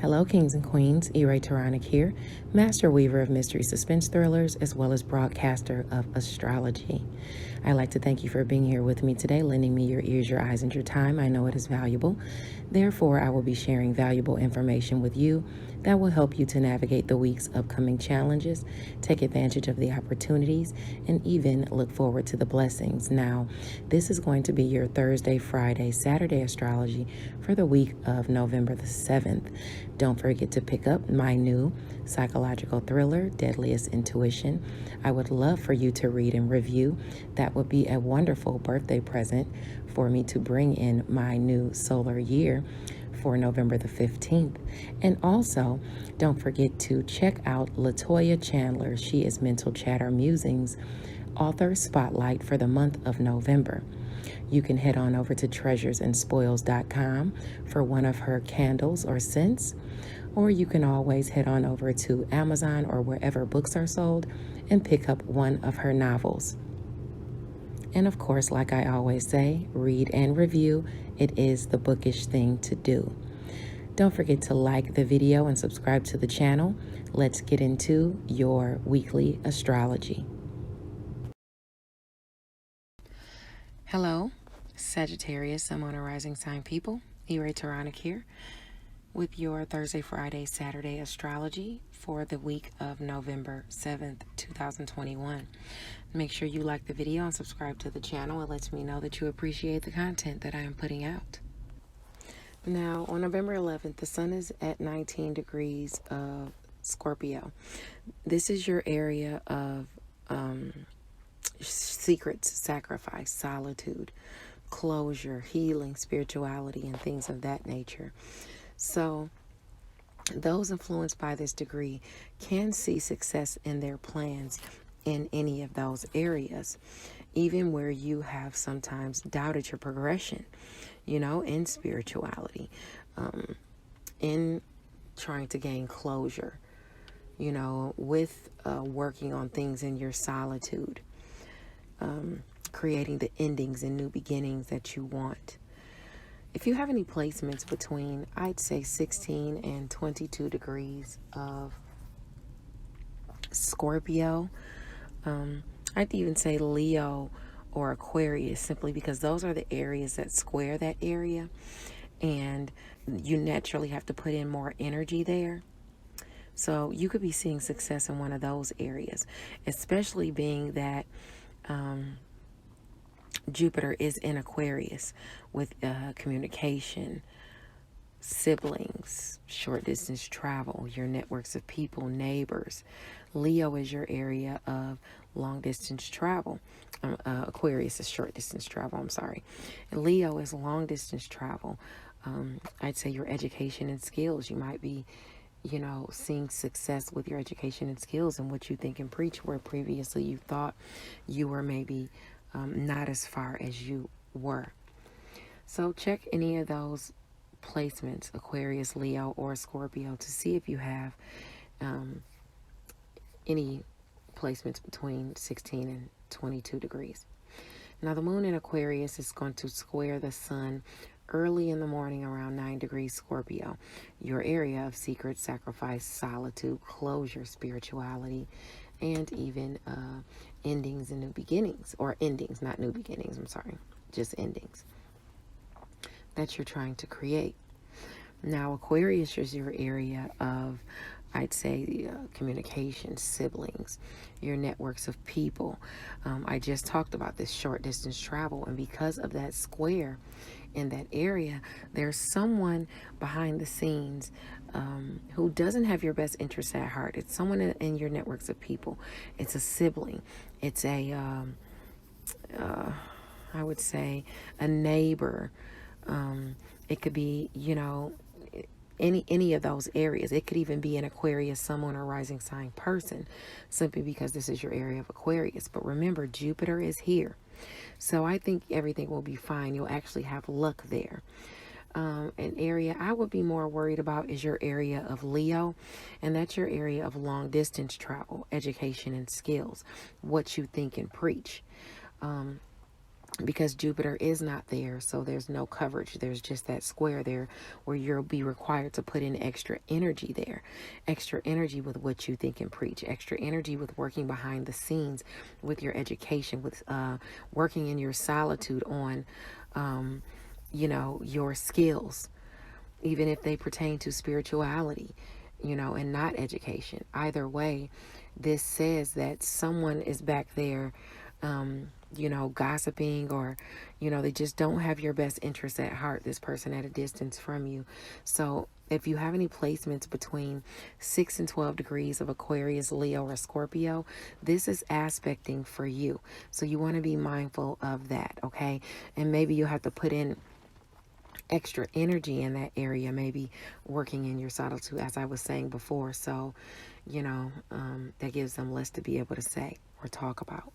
Hello, kings and queens. Hierophant here, master weaver of mystery suspense thrillers, as well as broadcaster of astrology. I'd like to thank you for being here with me today, lending me your ears, your eyes, and your time. I know it is valuable. Therefore, I will be sharing valuable information with you that will help you to navigate the week's upcoming challenges, take advantage of the opportunities, and even look forward to the blessings. Now, this is going to be your Thursday, Friday, Saturday astrology for the week of November the 7th. Don't forget to pick up my new psychological thriller, Deadliest Intuition. I would love for you to read and review. That would be a wonderful birthday present for me to bring in my new solar year for November the 15th. And also, don't forget to check out Latoya Chandler. She is Mental Chatter Musings author spotlight for the month of November. You can head on over to treasuresandspoils.com for one of her candles or scents, or you can always head on over to Amazon or wherever books are sold and pick up one of her novels. And of course, like I always say, read and review. It is the bookish thing to do. Don't forget to like the video and subscribe to the channel. Let's get into your weekly astrology. Hello, Sagittarius, Sun, Moon, and Rising sign people. Hierophant here with your Thursday, Friday, Saturday astrology for the week of November 7th, 2021. Make sure you like the video and subscribe to the channel. It lets me know that you appreciate the content that I am putting out. Now, on November 11th, the sun is at 19 degrees of Scorpio. This is your area of secrets, sacrifice, solitude, closure, healing, spirituality, and things of that nature. So those influenced by this degree can see success in their plans in any of those areas, even where you have sometimes doubted your progression, in spirituality, in trying to gain closure, with working on things in your solitude, creating the endings and new beginnings that you want. If you have any placements between, I'd say 16 and 22 degrees of Scorpio, I'd even say Leo or Aquarius, simply because those are the areas that square that area, and you naturally have to put in more energy there. So you could be seeing success in one of those areas, especially being that Jupiter is in Aquarius with communication, siblings, short distance travel, your networks of people, neighbors. Leo is your area of long distance travel. Aquarius is short distance travel, I'm sorry. And Leo is long distance travel. I'd say your education and skills. You might be, seeing success with your education and skills and what you think and preach, where previously you thought you were maybe not as far as you were. So check any of those placements, Aquarius, Leo, or Scorpio, to see if you have any placements between 16 and 22 degrees. Now, the moon in Aquarius is going to square the sun early in the morning around 9 degrees Scorpio, your area of secret, sacrifice, solitude, closure, spirituality, and even endings and new beginnings, or endings, not new beginnings, I'm sorry, just endings that you're trying to create. Now, Aquarius is your area of, I'd say, communication, siblings, your networks of people. I just talked about this short distance travel, and because of that square in that area, there's someone behind the scenes who doesn't have your best interests at heart. It's someone in your networks of people. It's a sibling. It's a, I would say, a neighbor. It could be, any of those areas. It could even be an Aquarius, Sun, Moon, or rising sign person, simply because this is your area of Aquarius. But remember, Jupiter is here. So I think everything will be fine. You'll actually have luck there. An area I would be more worried about is your area of Leo, and that's your area of long distance travel, education, and skills, what you think and preach. because Jupiter is not there, so there's no coverage. There's just that square there where you'll be required to put in extra energy there, extra energy with what you think and preach, extra energy with working behind the scenes with your education, with working in your solitude on, your skills, even if they pertain to spirituality, and not education. Either way, this says that someone is back there, gossiping, or, they just don't have your best interests at heart, this person at a distance from you. So if you have any placements between 6 and 12 degrees of Aquarius, Leo, or Scorpio, this is aspecting for you. So you want to be mindful of that, okay? And maybe you have to put in extra energy in that area, maybe working in your solitude, as I was saying before. So, that gives them less to be able to say or talk about.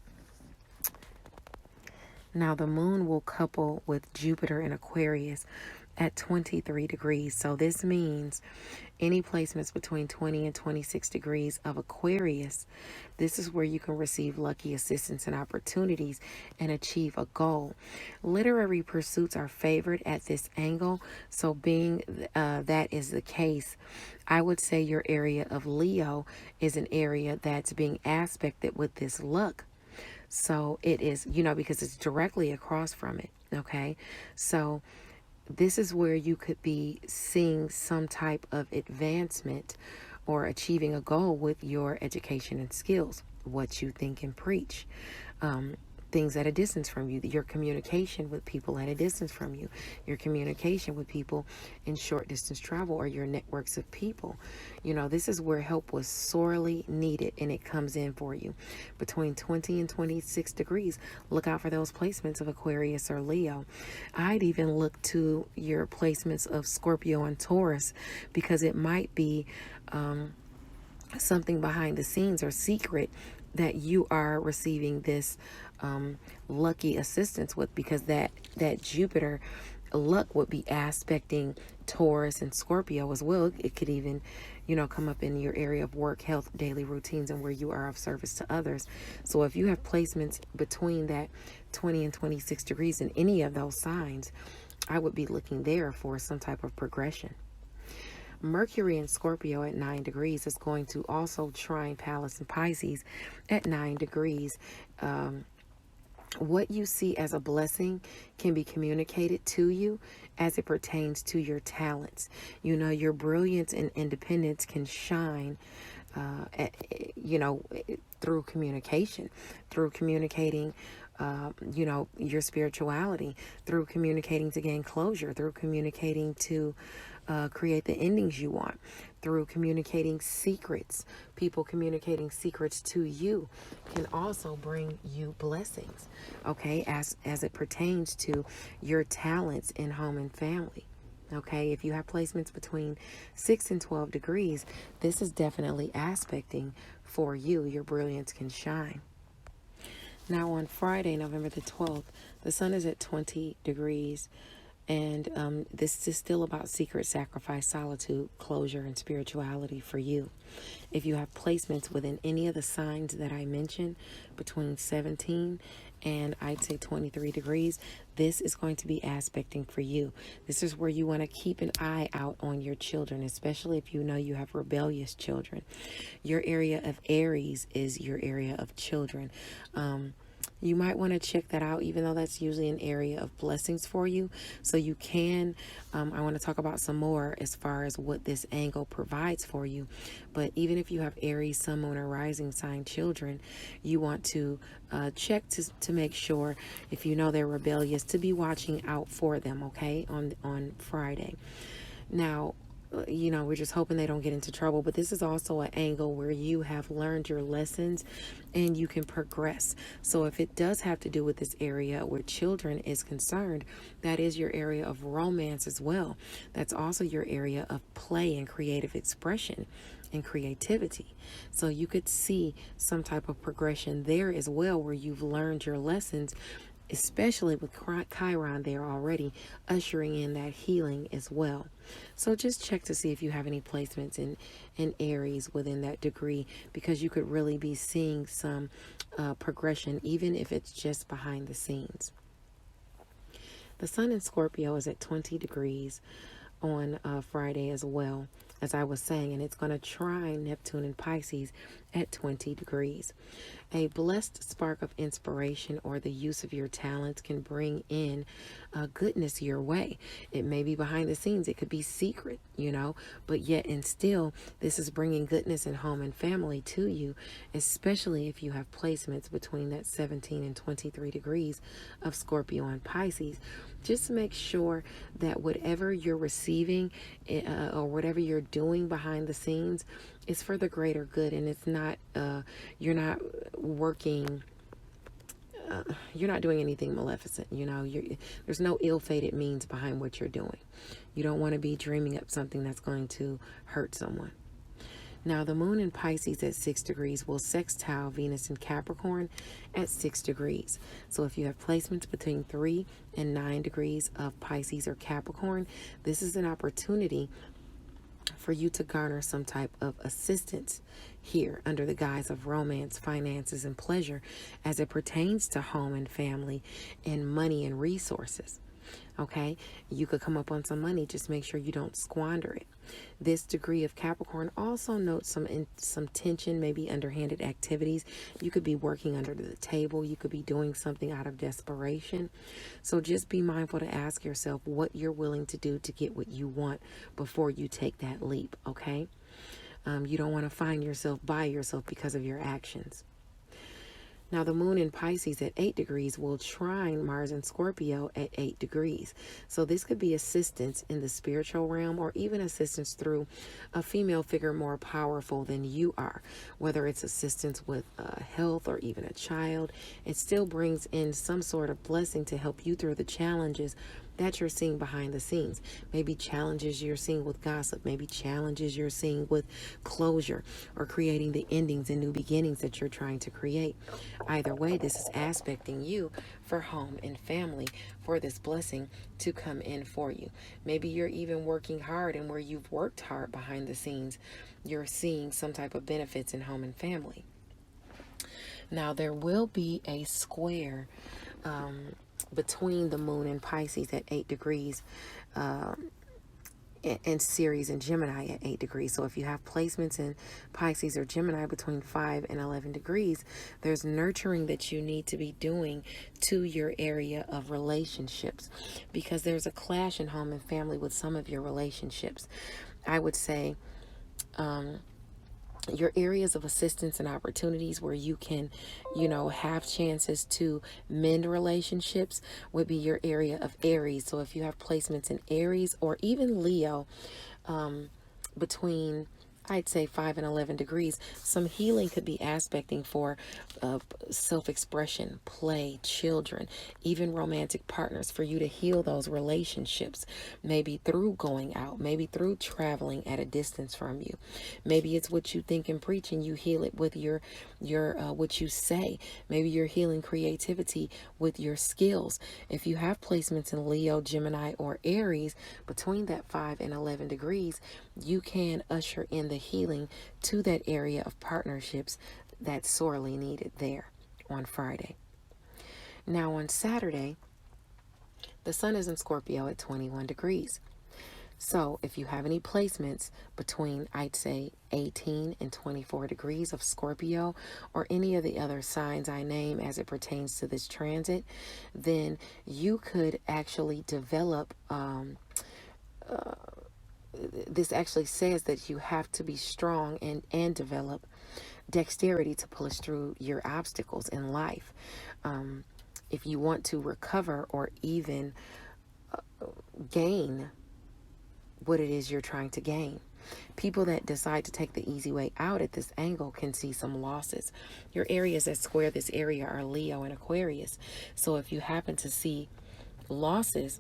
Now, the moon will couple with Jupiter in Aquarius at 23 degrees. So this means any placements between 20 and 26 degrees of Aquarius, this is where you can receive lucky assistance and opportunities and achieve a goal. Literary pursuits are favored at this angle. So being that is the case, I would say your area of Leo is an area that's being aspected with this luck. So it is, because it's directly across from it. Okay. So this is where you could be seeing some type of advancement or achieving a goal with your education and skills, what you think and preach. Things at a distance from you, your communication with people at a distance from you, your communication with people in short distance travel, or your networks of people. This is where help was sorely needed, and it comes in for you. Between 20 and 26 degrees, look out for those placements of Aquarius or Leo. I'd even look to your placements of Scorpio and Taurus, because it might be something behind the scenes or secret that you are receiving this lucky assistance with, because that Jupiter luck would be aspecting Taurus and Scorpio as well. It could even, come up in your area of work, health, daily routines, and where you are of service to others. So if you have placements between that 20 and 26 degrees in any of those signs, I would be looking there for some type of progression. Mercury in Scorpio at 9 degrees is going to also trine Pallas in Pisces at 9 degrees. What you see as a blessing can be communicated to you as it pertains to your talents. Your brilliance and independence can shine, through communication, through communicating, your spirituality, through communicating to gain closure, through communicating to create the endings you want, through communicating secrets. People communicating secrets to you can also bring you blessings, okay, as it pertains to your talents in home and family. Okay, if you have placements between 6 and 12 degrees, this is definitely aspecting for you. Your brilliance can shine. Now on Friday, November the 12th, the sun is at 20 degrees. And this is still about secret, sacrifice, solitude, closure, and spirituality for you. If you have placements within any of the signs that I mentioned between 17 and I'd say 23 degrees, this is going to be aspecting for you. This is where you want to keep an eye out on your children, especially if you know you have rebellious children. Your area of Aries is your area of children. You might want to check that out, even though that's usually an area of blessings for you. So you can, I want to talk about some more as far as what this angle provides for you. But even if you have Aries, Sun, Moon, or Rising sign children, you want to check to make sure, if you know they're rebellious, to be watching out for them, okay, on Friday. Now, we're just hoping they don't get into trouble. But this is also an angle where you have learned your lessons and you can progress. So if it does have to do with this area where children is concerned, that is your area of romance as well. That's also your area of play and creative expression and creativity. So you could see some type of progression there as well, where you've learned your lessons, especially with Chiron there already ushering in that healing as well. So just check to see if you have any placements in Aries within that degree, because you could really be seeing some progression, even if it's just behind the scenes. The sun in Scorpio is at 20 degrees on Friday as well, as I was saying, and it's going to trine Neptune in Pisces at 20 degrees. A blessed spark of inspiration or the use of your talents can bring in goodness your way. It may be behind the scenes, it could be secret, but yet and still, this is bringing goodness in home and family to you, especially if you have placements between that 17 and 23 degrees of Scorpio and Pisces. Just make sure that whatever you're receiving or whatever you're doing behind the scenes is for the greater good, and it's not, you're not working, you're not doing anything maleficent. There's no ill-fated means behind what you're doing. You don't want to be dreaming up something that's going to hurt someone. Now, the moon in Pisces at 6 degrees will sextile Venus in Capricorn at 6 degrees. So if you have placements between 3 and 9 degrees of Pisces or Capricorn, this is an opportunity for you to garner some type of assistance here under the guise of romance, finances, and pleasure as it pertains to home and family and money and resources. Okay, you could come up on some money. Just make sure you don't squander it. This degree of Capricorn also notes some tension, maybe underhanded activities. You could be working under the table. You could be doing something out of desperation. So just be mindful to ask yourself what you're willing to do to get what you want before you take that leap. Okay, you don't want to find yourself by yourself because of your actions. Now, the moon in Pisces at 8 degrees will trine Mars in Scorpio at 8 degrees. So this could be assistance in the spiritual realm or even assistance through a female figure more powerful than you are. Whether it's assistance with health or even a child, it still brings in some sort of blessing to help you through the challenges that you're seeing behind the scenes. Maybe challenges you're seeing with gossip, maybe challenges you're seeing with closure or creating the endings and new beginnings that you're trying to create. Either way, this is aspecting you for home and family for this blessing to come in for you. Maybe you're even working hard, and where you've worked hard behind the scenes, you're seeing some type of benefits in home and family. Now, there will be a square between the moon and Pisces at 8 degrees and Ceres and Gemini at 8 degrees. So if you have placements in Pisces or Gemini between 5 and 11 degrees, there's nurturing that you need to be doing to your area of relationships, because there's a clash in home and family with some of your relationships. I would say your areas of assistance and opportunities where you can, have chances to mend relationships would be your area of Aries. So if you have placements in Aries or even Leo, between I'd say 5 and 11 degrees, some healing could be aspecting for self-expression, play, children, even romantic partners, for you to heal those relationships, maybe through going out, maybe through traveling at a distance from you. Maybe it's what you think and preach, and you heal it with your what you say. Maybe you're healing creativity with your skills. If you have placements in Leo, Gemini, or Aries between that 5 and 11 degrees, you can usher in the healing to that area of partnerships that's sorely needed there on Friday. Now on Saturday, the sun is in Scorpio at 21 degrees. So if you have any placements between, I'd say, 18 and 24 degrees of Scorpio or any of the other signs I name as it pertains to this transit, then you could actually develop this actually says that you have to be strong and develop dexterity to push through your obstacles in life. If you want to recover or even gain what it is you're trying to gain. People that decide to take the easy way out at this angle can see some losses. Your areas that square this area are Leo and Aquarius. So if you happen to see losses,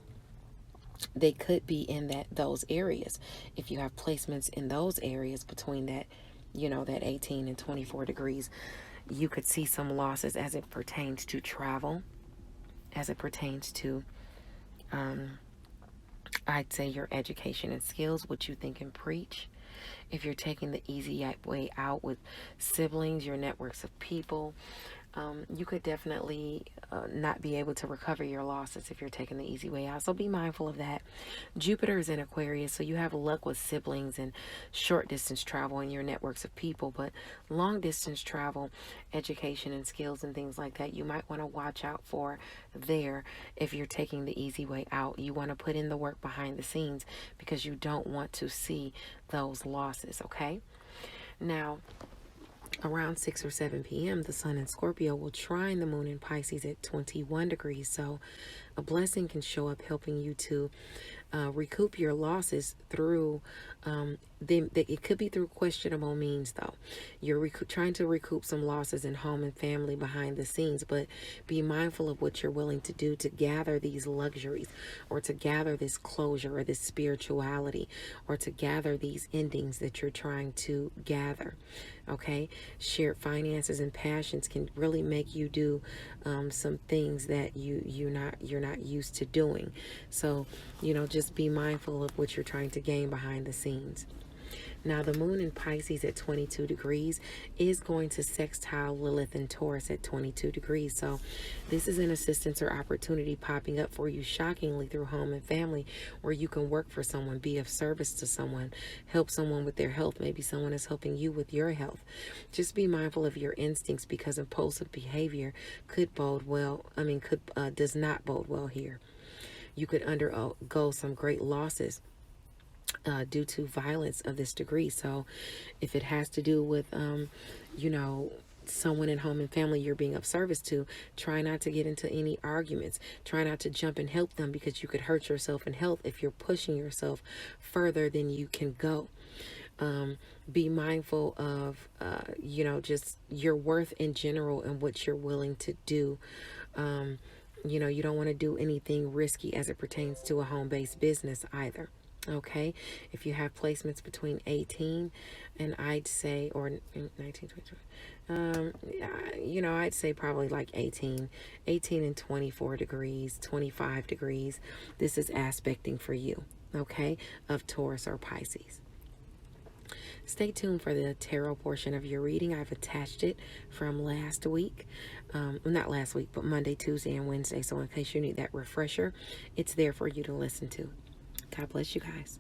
they could be in those areas. If you have placements in those areas between that, that 18 and 24 degrees, you could see some losses as it pertains to travel, as it pertains to, I'd say, your education and skills, what you think and preach. If you're taking the easy way out with siblings, your networks of people, you could definitely not be able to recover your losses if you're taking the easy way out. So be mindful of that. Jupiter is in Aquarius, so you have luck with siblings and short distance travel in your networks of people, but long distance travel, education and skills and things like that, you might want to watch out for there if you're taking the easy way out. You want to put in the work behind the scenes because you don't want to see those losses, okay? Now, around 6 or 7 p.m., the sun in Scorpio will trine the moon in Pisces at 21 degrees. So a blessing can show up helping you to recoup your losses through, it could be through questionable means though. You're trying to recoup some losses in home and family behind the scenes, but be mindful of what you're willing to do to gather these luxuries, or to gather this closure, or this spirituality, or to gather these endings that you're trying to gather. Okay, shared finances and passions can really make you do some things that you're not used to doing. So, just be mindful of what you're trying to gain behind the scenes. Now, the moon in Pisces at 22 degrees is going to sextile Lilith and Taurus at 22 degrees. So this is an assistance or opportunity popping up for you shockingly through home and family, where you can work for someone, be of service to someone, help someone with their health. Maybe someone is helping you with your health. Just be mindful of your instincts, because impulsive behavior could does not bode well here. You could undergo some great losses due to violence of this degree. So if it has to do with, someone in home and family you're being of service to, try not to get into any arguments. Try not to jump and help them, because you could hurt yourself in health if you're pushing yourself further than you can go. Be mindful of, just your worth in general and what you're willing to do. You don't want to do anything risky as it pertains to a home-based business either. Okay, if you have placements between 18 and I'd say, or 19, 20, I'd say probably like 18 and 24 degrees, 25 degrees. This is aspecting for you, okay, of Taurus or Pisces. Stay tuned for the tarot portion of your reading. I've attached it from last week. Not last week, but Monday, Tuesday, and Wednesday. So in case you need that refresher, it's there for you to listen to. God bless you guys.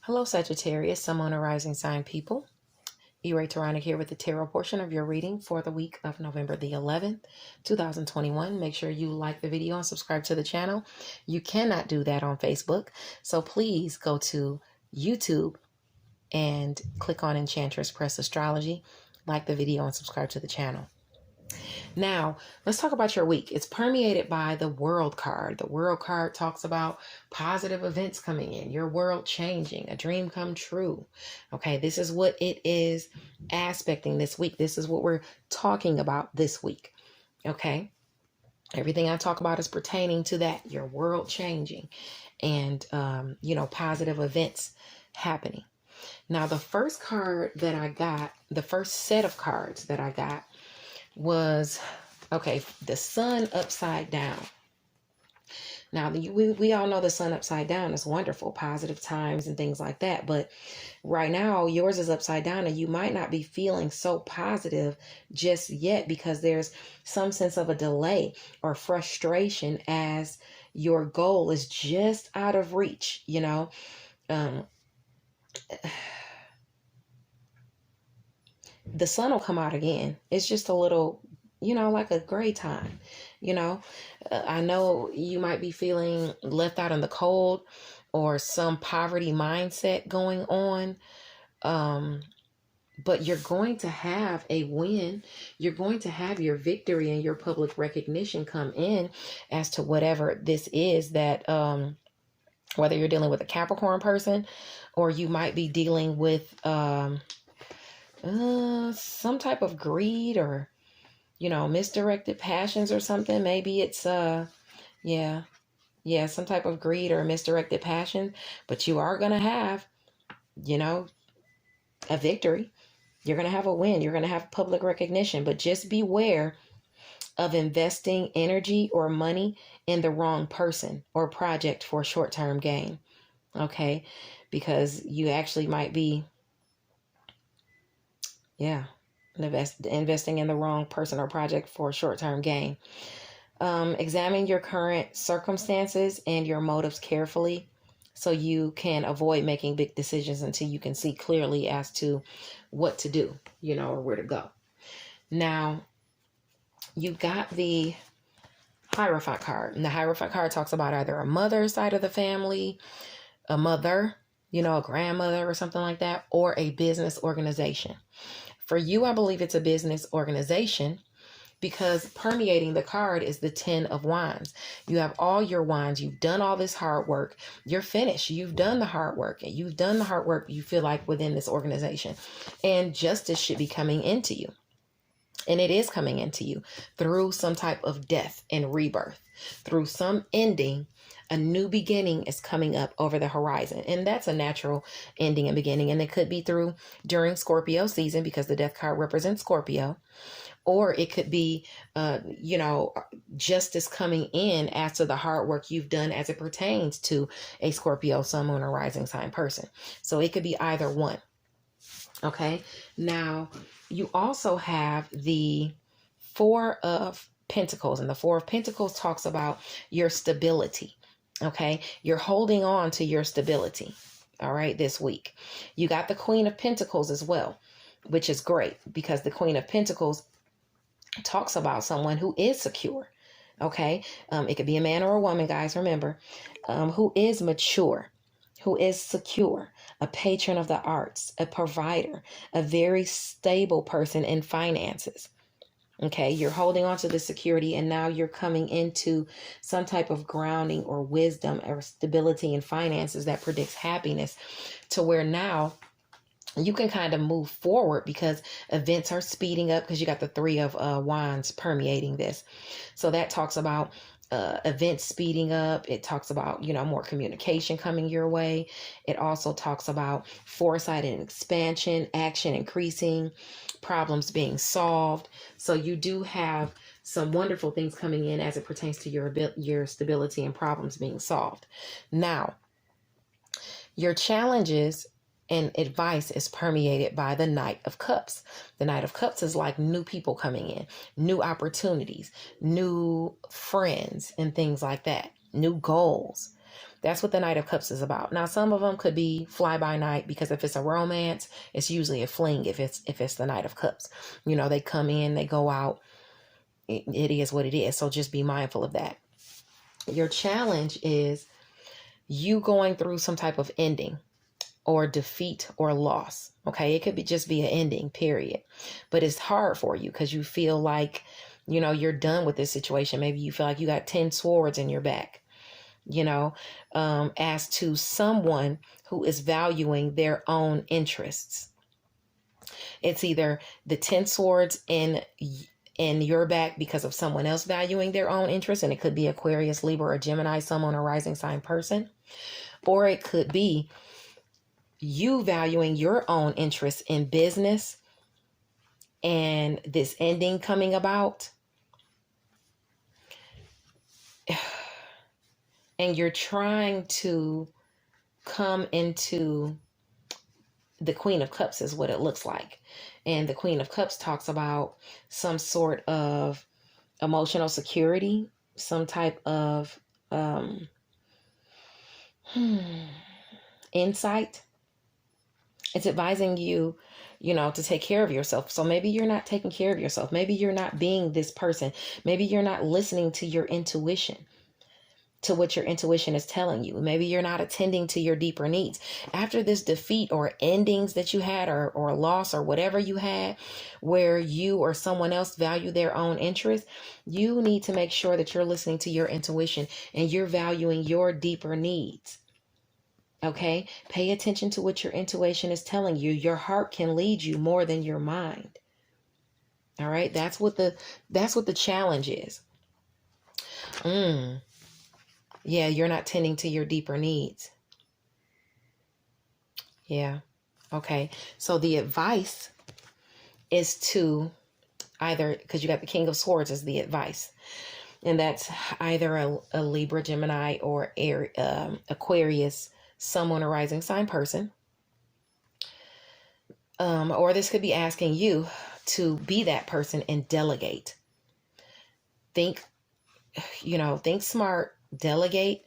Hello, Sagittarius, Sun, Moon, Rising sign people. Hierophant here with the tarot portion of your reading for the week of November the 11th, 2021. Make sure you like the video and subscribe to the channel. You cannot do that on Facebook, so please go to YouTube and click on Enchantress Press Astrology, like the video, and subscribe to the channel. Now, let's talk about your week. It's permeated by the World card. The World card talks about positive events coming in, your world changing, a dream come true. Okay, this is what it is aspecting this week. This is what we're talking about this week. Okay, everything I talk about is pertaining to that, your world changing and, positive events happening. Now, the first card that I got, the first set of cards that I got was, the sun upside down. Now, we all know the sun upside down is wonderful, positive times and things like that. But right now, yours is upside down, and you might not be feeling so positive just yet, because there's some sense of a delay or frustration as your goal is just out of reach, the sun will come out again. It's just a little, like a gray time, I know you might be feeling left out in the cold, or some poverty mindset going on. But you're going to have a win. You're going to have your victory and your public recognition come in as to whatever this is that, whether you're dealing with a Capricorn person, or you might be dealing with, some type of greed, or misdirected passions or something. Maybe it's some type of greed or misdirected passion. But you are going to have a victory. You're going to have a win. You're going to have public recognition. But just beware of investing energy or money in the wrong person or project for short-term gain. Okay, because you actually might be investing in the wrong person or project for a short-term gain. Examine your current circumstances and your motives carefully so you can avoid making big decisions until you can see clearly as to what to do, or where to go. Now, you got the Hierophant card. And the Hierophant card talks about either a mother's side of the family, a mother, a grandmother or something like that, or a business organization. For you, I believe it's a business organization because permeating the card is the 10 of Wands. You have all your wands. You've done all this hard work. You're finished. You've done the hard work. And you've done the hard work, you feel like, within this organization. And justice should be coming into you. And it is coming into you through some type of death and rebirth. Through some ending, a new beginning is coming up over the horizon. And that's a natural ending and beginning. And it could be during Scorpio season because the death card represents Scorpio. Or it could be, justice coming in after the hard work you've done as it pertains to a Scorpio, Sun, Moon, or Rising sign person. So it could be either one. Okay. Now, you also have the Four of Pentacles. And the Four of Pentacles talks about your stability. Okay. You're holding on to your stability. All right. This week. You got the Queen of Pentacles as well, which is great because the Queen of Pentacles talks about someone who is secure. Okay. It could be a man or a woman, guys, remember, who is mature, who is secure, a patron of the arts, a provider, a very stable person in finances. Okay. You're holding on to the security and now you're coming into some type of grounding or wisdom or stability in finances that predicts happiness to where now you can kind of move forward because events are speeding up because you got the Three of Wands permeating this. So that talks about events speeding up. It talks about, more communication coming your way. It also talks about foresight and expansion, action increasing, problems being solved. So you do have some wonderful things coming in as it pertains to your stability and problems being solved. Now, your challenges and advice is permeated by the Knight of Cups. The Knight of Cups is like new people coming in, new opportunities, new friends, and things like that, new goals. That's what the Knight of Cups is about. Now, some of them could be fly by night because if it's a romance, it's usually a fling. If it's the Knight of Cups, they come in, they go out. It is what it is. So just be mindful of that. Your challenge is you going through some type of ending or defeat or loss. Okay. It could just be an ending, period. But it's hard for you because you feel like, you're done with this situation. Maybe you feel like you got 10 swords in your back, as to someone who is valuing their own interests. It's either the 10 swords in your back because of someone else valuing their own interests. And it could be Aquarius, Libra, or Gemini, someone, a rising sign person. Or it could be you valuing your own interest in business and this ending coming about. And you're trying to come into the Queen of Cups is what it looks like. And the Queen of Cups talks about some sort of emotional security, some type of insight. It's advising you, to take care of yourself. So maybe you're not taking care of yourself. Maybe you're not being this person. Maybe you're not listening to your intuition, to what your intuition is telling you. Maybe you're not attending to your deeper needs. After this defeat or endings that you had or loss or whatever you had, where you or someone else value their own interests, you need to make sure that you're listening to your intuition and you're valuing your deeper needs. Okay, pay attention to what your intuition is telling you. Your heart can lead you more than your mind. All right, that's what the challenge is. Yeah, you're not tending to your deeper needs. Yeah. Okay. So the advice is to either, because you got the King of Swords as the advice, and that's either a Libra, Gemini, or Aquarius, someone, a rising sign person. Or this could be asking you to be that person and delegate. Think, think smart, delegate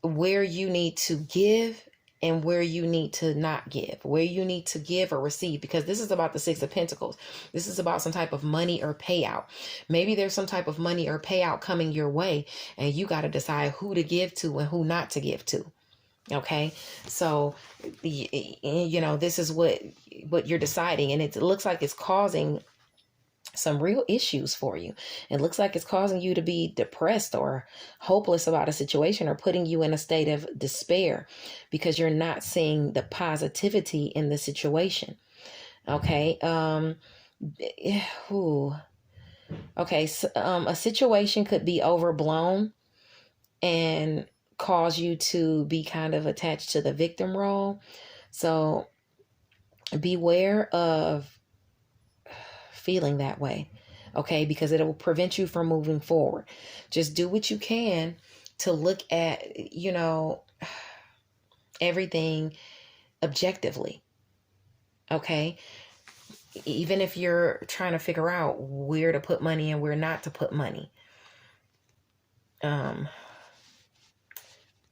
where you need to give and where you need to not give, where you need to give or receive, because this is about the Six of Pentacles. This is about some type of money or payout. Maybe there's some type of money or payout coming your way, and you got to decide who to give to and who not to give to. Okay. So, this is what you're deciding, and it looks like it's causing some real issues for you. It looks like it's causing you to be depressed or hopeless about a situation, or putting you in a state of despair because you're not seeing the positivity in the situation. Okay. Okay. So, a situation could be overblown and cause you to be kind of attached to the victim role. So beware of feeling that way, okay? Because it will prevent you from moving forward. Just do what you can to look at, everything objectively, okay? Even if you're trying to figure out where to put money and where not to put money,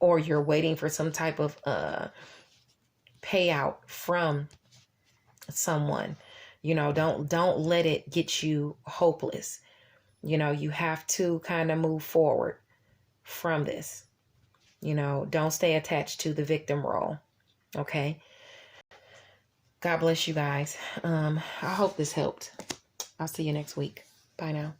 or you're waiting for some type of payout from someone, don't let it get you hopeless. You have to kind of move forward from this. Don't stay attached to the victim role. Okay. God bless you guys. I hope this helped. I'll see you next week. Bye now.